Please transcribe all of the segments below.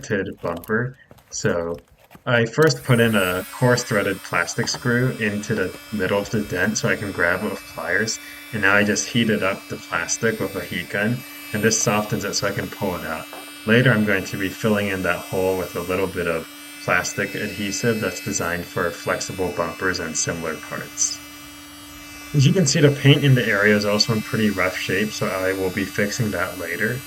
dented bumper. So I first put in a coarse threaded plastic screw into the middle of the dent so I can grab it with pliers. And now I just heated up the plastic with a heat gun, and this softens it so I can pull it out. Later, I'm going to be filling in that hole with a little bit of plastic adhesive that's designed for flexible bumpers and similar parts. As you can see, the paint in the area is also in pretty rough shape, so I will be fixing that later.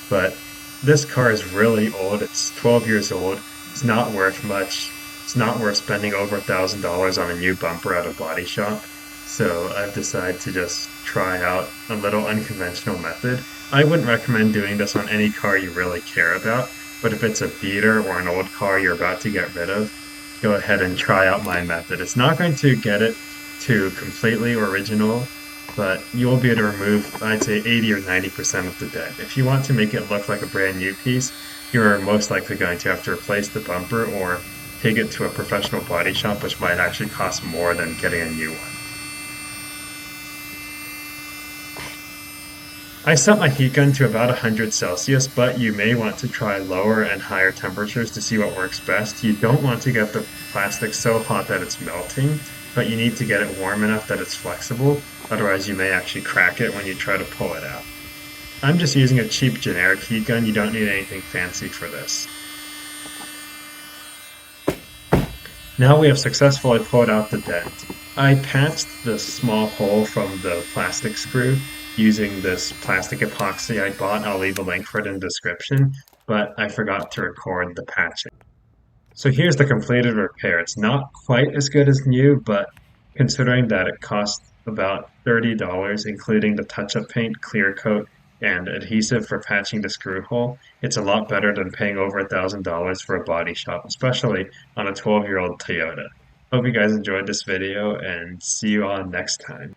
But this car is really old. It's 12 years old. It's not worth much. It's not worth spending over $1,000 on a new bumper at a body shop. So I've decided to just try out a little unconventional method. I wouldn't recommend doing this on any car you really care about, but if it's a beater or an old car you're about to get rid of, go ahead and try out my method. It's not going to get it to completely original, but you'll be able to remove, I'd say, 80 or 90% of the dent. If you want to make it look like a brand new piece, you're most likely going to have to replace the bumper or take it to a professional body shop, which might actually cost more than getting a new one. I set my heat gun to about 100 Celsius, but you may want to try lower and higher temperatures to see what works best. You don't want to get the plastic so hot that it's melting, but you need to get it warm enough that it's flexible. Otherwise, you may actually crack it when you try to pull it out. I'm just using a cheap generic heat gun. You don't need anything fancy for this. Now we have successfully pulled out the dent. I patched the small hole from the plastic screw using this plastic epoxy I bought. I'll leave a link for it in the description, but I forgot to record the patching. So here's the completed repair. It's not quite as good as new, but considering that it cost about $30, including the touch-up paint, clear coat, and adhesive for patching the screw hole, it's a lot better than paying over $1,000 for a body shop, especially on a 12-year-old Toyota. Hope you guys enjoyed this video and see you all next time.